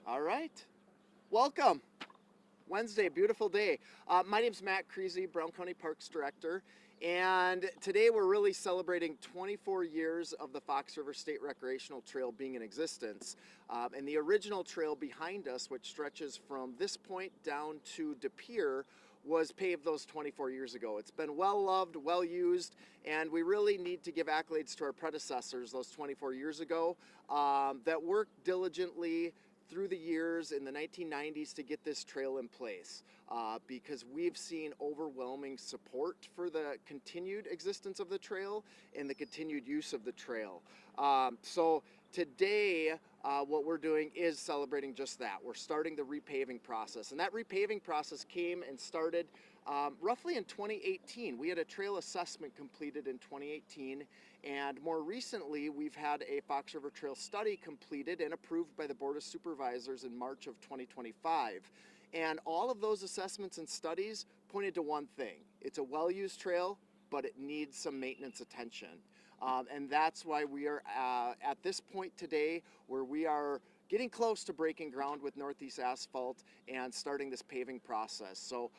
All right. Welcome. Wednesday, beautiful day. My name's Matt Creasy, Brown County Parks Director, and today we're really celebrating 24 years of the Fox River State Recreational Trail being in existence. And the original trail behind us, which stretches from this point down to De Pere, was paved those 24 years ago. It's been well loved, well used, and we really need to give accolades to our predecessors those 24 years ago that worked diligently through the years in the 1990s to get this trail in place because we've seen overwhelming support for the continued existence of the trail and the continued use of the trail. So today, what we're doing is celebrating just that. We're starting the repaving process, and that repaving process came and started roughly in 2018. We had a trail assessment completed in 2018, and more recently we've had a Fox River Trail study completed and approved by the Board of Supervisors in March of 2025. And all of those assessments and studies pointed to one thing. It's a well-used trail, but it needs some maintenance attention. And that's why we are at this point today where we are getting close to breaking ground with Northeast Asphalt and starting this paving process. So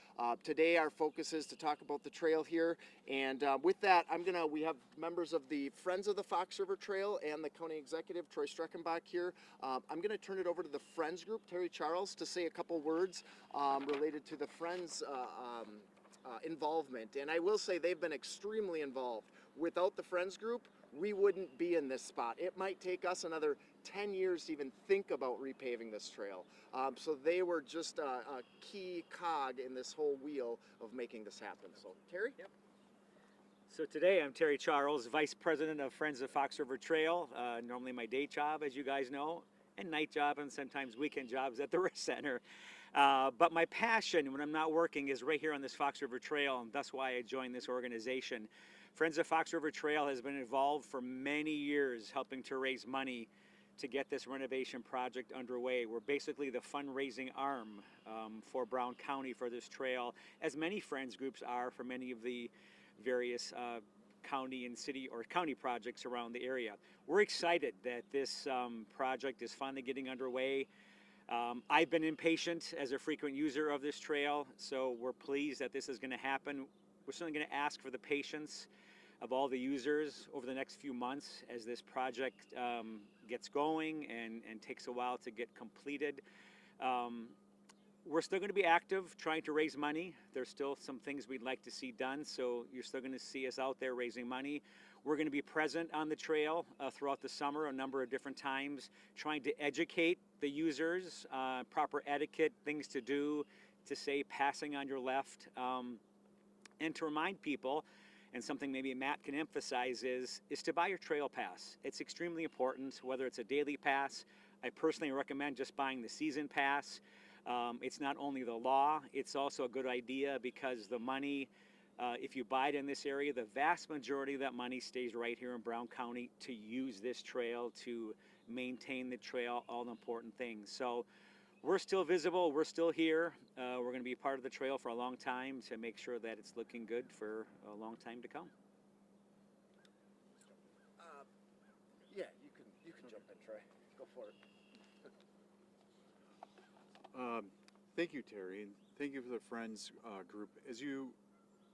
today our focus is to talk about the trail here. And with that, we have members of the Friends of the Fox River Trail and the County Executive, Troy Streckenbach here. I'm gonna turn it over to the Friends group, Terry Charles, to say a couple words related to the Friends involvement. And I will say they've been extremely involved. Without the Friends group, we wouldn't be in this spot. It might take us another 10 years to even think about repaving this trail. So they were just a key cog in this whole wheel of making this happen. So Terry? Yep. So today I'm Terry Charles, Vice President of Friends of Fox River Trail. Normally my day job, as you guys know, and night job and sometimes weekend jobs at the rec center. But my passion when I'm not working is right here on this Fox River Trail, and that's why I joined this organization. Friends of Fox River Trail has been involved for many years helping to raise money to get this renovation project underway. We're basically the fundraising arm for Brown County for this trail, as many Friends groups are for many of the various county and city or county projects around the area. We're excited that this project is finally getting underway. I've been impatient as a frequent user of this trail, so we're pleased that this is going to happen. We're certainly going to ask for the patience of all the users over the next few months as this project gets going and takes a while to get completed. We're still going to be active trying to raise money. There's still some things we'd like to see done, so you're still going to see us out there raising money. We're going to be present on the trail throughout the summer a number of different times, trying to educate the users, proper etiquette, things to do, to say passing on your left, and to remind people, and something maybe Matt can emphasize is to buy your trail pass. It's extremely important, whether it's a daily pass. I personally recommend just buying the season pass. It's not only the law, it's also a good idea because the money, if you buy it in this area, the vast majority of that money stays right here in Brown County to use this trail, to maintain the trail, all the important things. So we're still visible, we're still here. We're going to be part of the trail for a long time to make sure that it's looking good for a long time to come. Yeah, you can jump in, Troy. Go for it. Thank you, Terry, and thank you for the Friends group. As you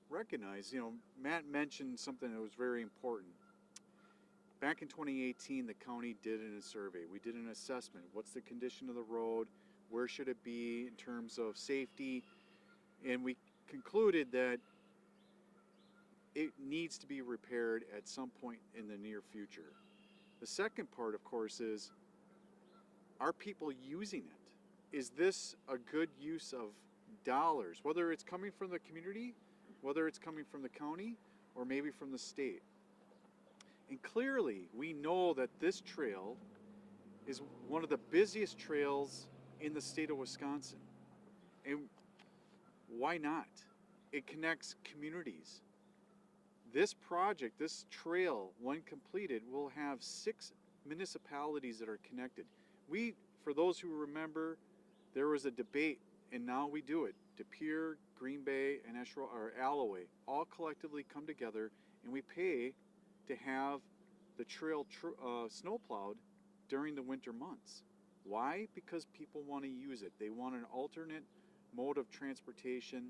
recognize, Matt mentioned something that was very important. Back in 2018, the county did a survey. We did an assessment. What's the condition of the road? Where should it be in terms of safety? And we concluded that it needs to be repaired at some point in the near future. The second part, of course, is, are people using it? Is this a good use of dollars, whether it's coming from the community, whether it's coming from the county, or maybe from the state? And clearly, we know that this trail is one of the busiest trails in the state of Wisconsin. And why not? It connects communities. This project, this trail, when completed, will have 6 municipalities that are connected. For those who remember, there was a debate, and now we do it. De Pere, Green Bay, and Alloway all collectively come together, and we pay to have the trail snowplowed during the winter months. Why? Because people want to use it. They want an alternate mode of transportation,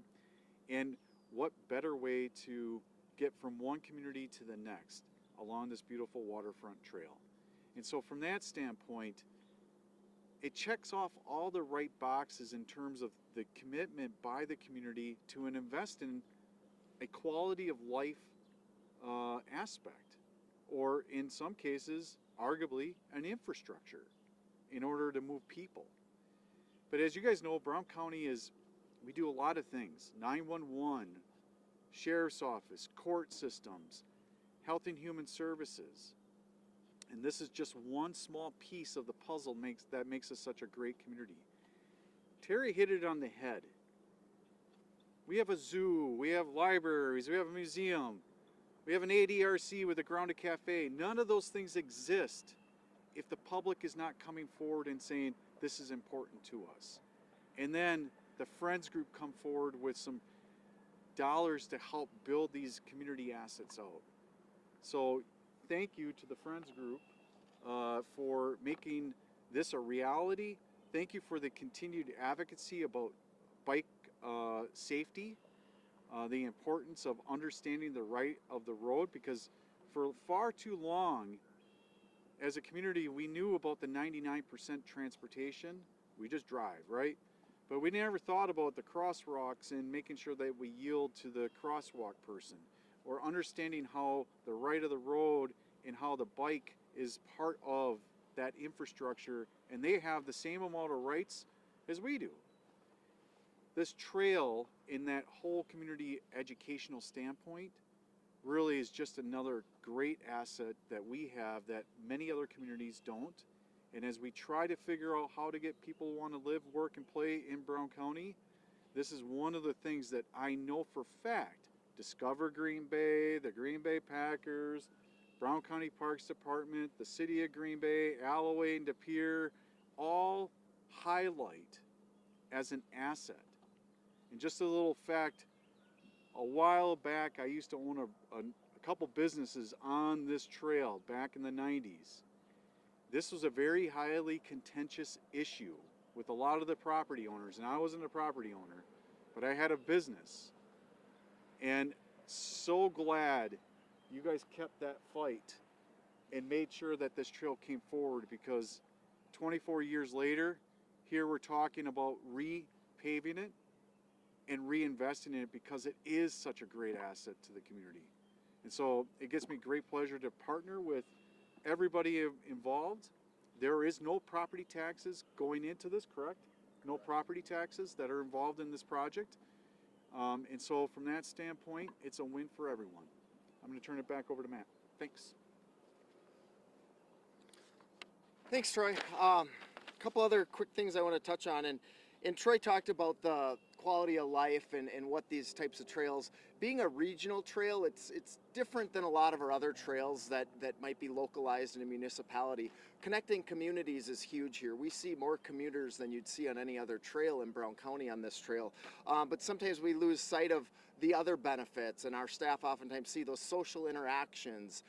and what better way to get from one community to the next along this beautiful waterfront trail. And so from that standpoint, it checks off all the right boxes in terms of the commitment by the community to invest in a quality of life aspect, or in some cases, arguably, an infrastructure in order to move people. But as you guys know, Brown County we do a lot of things: 911, Sheriff's Office, court systems, Health and Human Services. And this is just one small piece of the puzzle that makes us such a great community. Terry hit it on the head. We have a zoo, we have libraries, we have a museum, we have an ADRC with a grounded cafe. None of those things exist if the public is not coming forward and saying, this is important to us. And then the Friends Group come forward with some dollars to help build these community assets out. So thank you to the Friends Group for making this a reality. Thank you for the continued advocacy about bike safety, the importance of understanding the right of the road, because for far too long, as a community, we knew about the 99% transportation. We just drive, right? But we never thought about the crosswalks and making sure that we yield to the crosswalk person, or understanding how the right of the road and how the bike is part of that infrastructure, and they have the same amount of rights as we do. This trail, in that whole community educational standpoint, really is just another great asset that we have that many other communities don't. And as we try to figure out how to get people who want to live, work, and play in Brown County, this is one of the things that I know for fact Discover Green Bay, the Green Bay Packers, Brown County Parks Department, the City of Green Bay, Alloway, and De Pere all highlight as an asset. And just a little fact, a while back I used to own a couple businesses on this trail back in the 90s. This was a very highly contentious issue with a lot of the property owners, and I wasn't a property owner, but I had a business. And so glad you guys kept that fight and made sure that this trail came forward, because 24 years later, here we're talking about repaving it and reinvesting in it, because it is such a great asset to the community. And so it gives me great pleasure to partner with everybody involved. There is no property taxes going into this, correct? No property taxes that are involved in this project. And so from that standpoint, it's a win for everyone. I'm going to turn it back over to Matt. Thanks. Thanks, Troy. A couple other quick things I want to touch on. And Troy talked about the quality of life and what these types of trails, being a regional trail, it's different than a lot of our other trails that might be localized in a municipality. Connecting communities is huge here. We see more commuters than you'd see on any other trail in Brown County on this trail. But sometimes we lose sight of the other benefits, and our staff oftentimes see those social interactions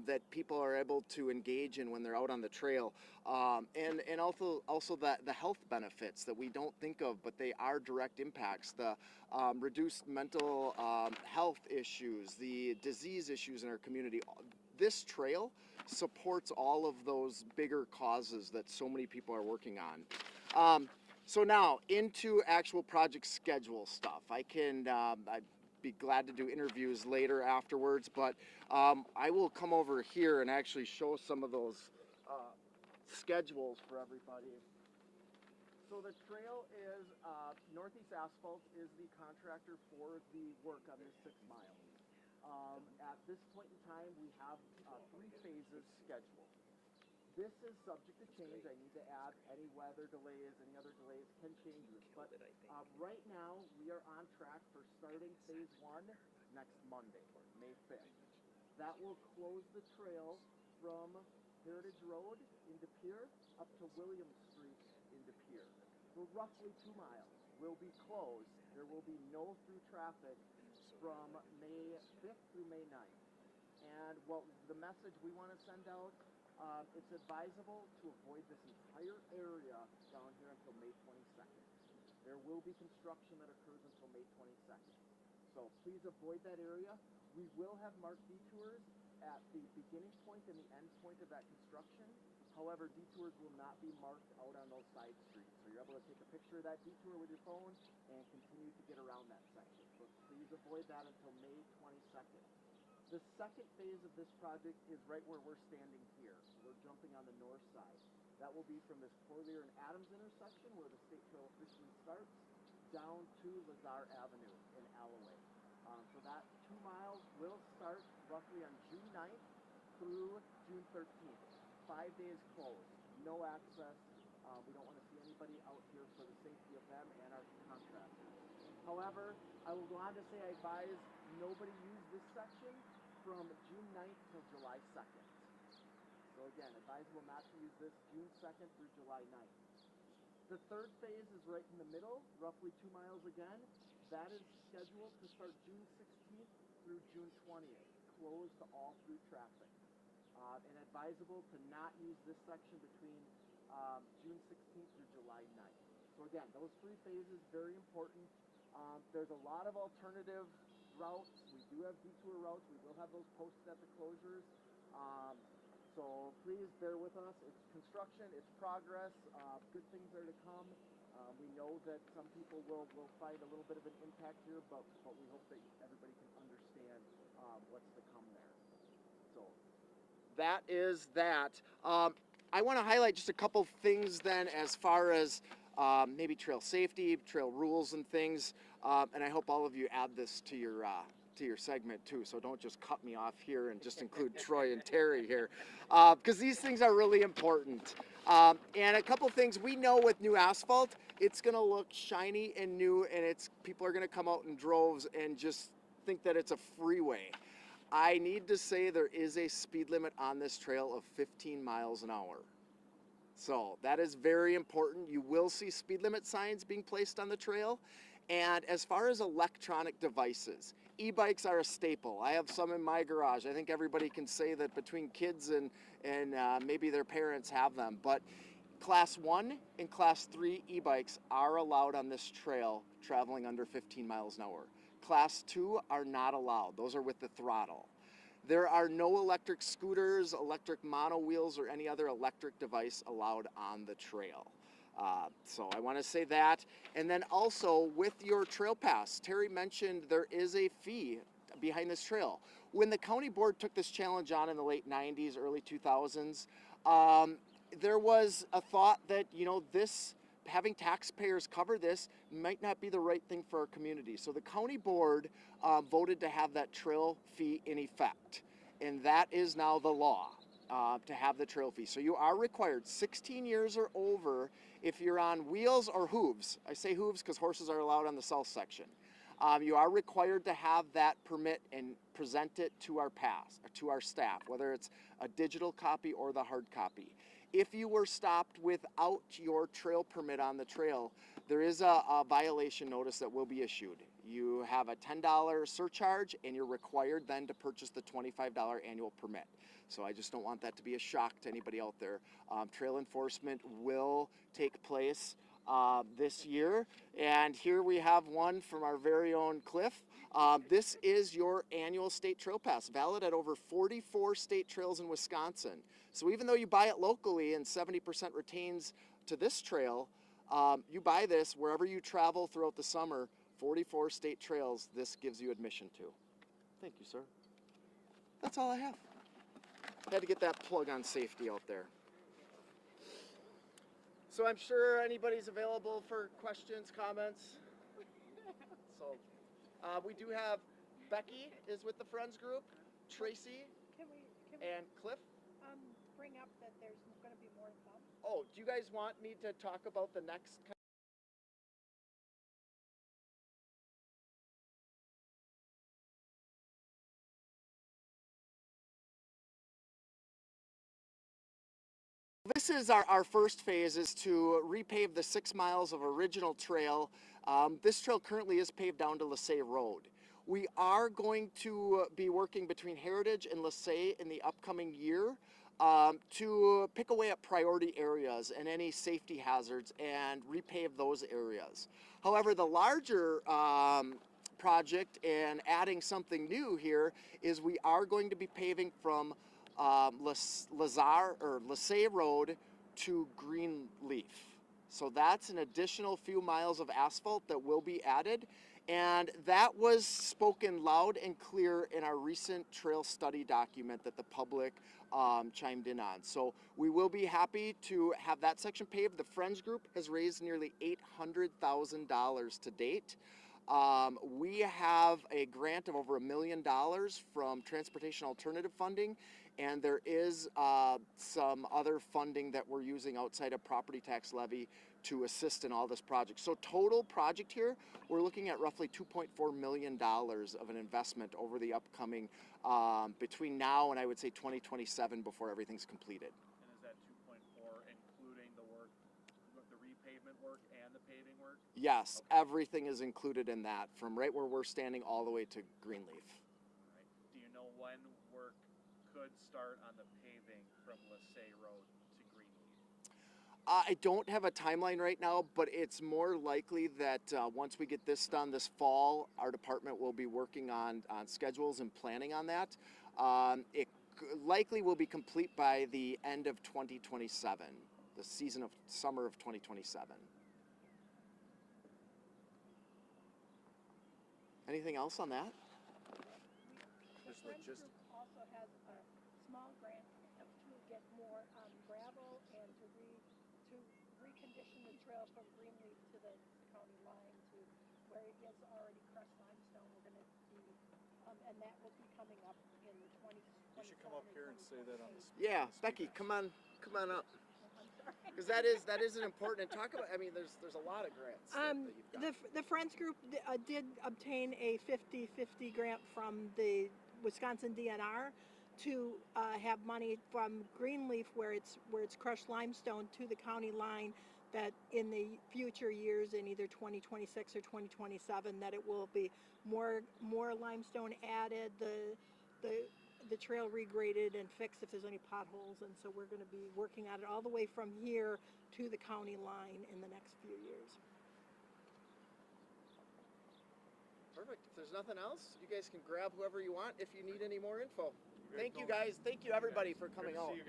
that people are able to engage in when they're out on the trail, and also the health benefits that we don't think of, but they are direct impacts. The reduced mental health issues, the disease issues in our community. This trail supports all of those bigger causes that so many people are working on. So now into actual project schedule stuff. I'd be glad to do interviews later afterwards, but I will come over here and actually show some of those schedules for everybody. So the trail is, Northeast Asphalt is the contractor for the work on this 6 miles. At this point in time, we have 3 phases scheduled. This is subject to change. I need to add any weather delays, any other delays can change this. But right now, we are on track for starting phase 1 next Monday, May 5th. That will close the trail from Heritage Road in De Pere up to William Street in De Pere. For roughly 2 miles will be closed. There will be no through traffic from May 5th through May 9th. And what the message we want to send out It's advisable to avoid this entire area down here until May 22nd. There will be construction that occurs until May 22nd. So please avoid that area. We will have marked detours at the beginning point and the end point of that construction. However, detours will not be marked out on those side streets. So you're able to take a picture of that detour with your phone and continue to get around that section. So please avoid that until May 22nd. The second phase of this project is right where we're standing here. We're jumping on the north side. That will be from this Corlier and Adams intersection where the state trail officially starts down to Lazar Avenue in Alloway. So that 2 miles will start roughly on June 9th through June 13th. 5 days closed, no access. We don't want to see anybody out here for the safety of them and our contractors. However, I will go on to say I advise nobody use this section from June 9th till July 2nd. So again, advisable not to use this June 2nd through July 9th. The third phase is right in the middle, roughly 2 miles again. That is scheduled to start June 16th through June 20th, closed to all through traffic. And advisable to not use this section between June 16th through July 9th. So again, those 3 phases, very important. There's a lot of alternative routes. We do have detour routes. We will have those posted at the closures. So please bear with us. It's construction, it's progress. Good things are to come. We know that some people will find a little bit of an impact here, but we hope that everybody can understand what's to come there. So that is that. I want to highlight just a couple things then as far as maybe trail safety, trail rules and things. And I hope all of you add this to your segment too, so don't just cut me off here and just include Troy and Terry here, because these things are really important. And a couple things, we know with new asphalt, it's gonna look shiny and new, and people are gonna come out in droves and just think that it's a freeway. I need to say there is a speed limit on this trail of 15 miles an hour. So that is very important. You will see speed limit signs being placed on the trail. And as far as electronic devices, e-bikes are a staple. I have some in my garage. I think everybody can say that between kids and maybe their parents have them. But Class 1 and Class 3 e-bikes are allowed on this trail traveling under 15 miles an hour. Class 2 are not allowed. Those are with the throttle. There are no electric scooters, electric mono wheels, or any other electric device allowed on the trail. So I want to say that. And then also with your trail pass, Terry mentioned there is a fee behind this trail. When the county board took this challenge on in the late 90s, early 2000s, there was a thought that, having taxpayers cover this might not be the right thing for our community. So the county board voted to have that trail fee in effect. And that is now the law, to have the trail fee. So you are required 16 years or over if you're on wheels or hooves. I say hooves because horses are allowed on the south section. You are required to have that permit and present it to our to our staff, whether it's a digital copy or the hard copy. If you were stopped without your trail permit on the trail, there is a violation notice that will be issued. You have a $10 surcharge, and you're required then to purchase the $25 annual permit. So I just don't want that to be a shock to anybody out there. Trail enforcement will take place this year, and here we have one from our very own Cliff. This is your annual state trail pass, valid at over 44 state trails in Wisconsin. So even though you buy it locally and 70% retains to this trail, you buy this wherever you travel throughout the summer, 44 state trails, this gives you admission to. Thank you, sir. That's all I have. Had to get that plug on safety out there. So I'm sure anybody's available for questions, comments. So we do have Becky is with the Friends group, Tracy, Can we and Cliff. bring up that there's going to be more to come? Oh, do you guys want me to talk about the next? This is our first phase, is to repave the 6 miles of original trail. This trail currently is paved down to Lassay Road. We are going to be working between Heritage and Lassay in the upcoming year to pick away at priority areas and any safety hazards and repave those areas. However, the larger project and adding something new here is we are going to be paving from Lazare Road to Greenleaf. So that's an additional few miles of asphalt that will be added. And that was spoken loud and clear in our recent trail study document that the public chimed in on. So we will be happy to have that section paved. The Friends Group has raised nearly $800,000 to date. We have a grant of over $1 million from Transportation Alternative Funding, and there is some other funding that we're using outside of property tax levy to assist in all this project. So total project here, we're looking at roughly $2.4 million of an investment over the upcoming, between now and I would say 2027 before everything's completed. And is that 2.4 including the work, the repavement work and the paving work? Yes, Okay. everything is included in that, from right where we're standing all the way to Greenleaf. Right. Do you know when work could start on the paving from Lassay Road to Greenleaf? I don't have a timeline right now, but it's more likely that once we get this done this fall, our department will be working on schedules and planning on that. It likely will be complete by the end of 2027, the season of summer of 2027. Anything else on that? The Just Friends logistic- Group also has a small grant to get more gravel and to recondition the trail from Greenleaf to the county line to where it is already crushed limestone. We're going to be, and that will be coming up in 2027. You should come up here and say that on the Yeah, speakers. Becky, come on up, I'm sorry. because that is an important. Talk about. I mean, there's a lot of grants that you've got. The Friends Group did obtain a 50-50 grant from the Wisconsin DNR to have money from Greenleaf where it's crushed limestone to the county line, that in the future years, in either 2026 or 2027, that it will be more limestone added, the trail regraded and fixed if there's any potholes. And so we're going to be working on it all the way from here to the county line in the next few years. Perfect. If there's nothing else, you guys can grab whoever you want if you need any more info. You guys Thank you don't- guys. Thank you everybody for Good coming to out. see you guys.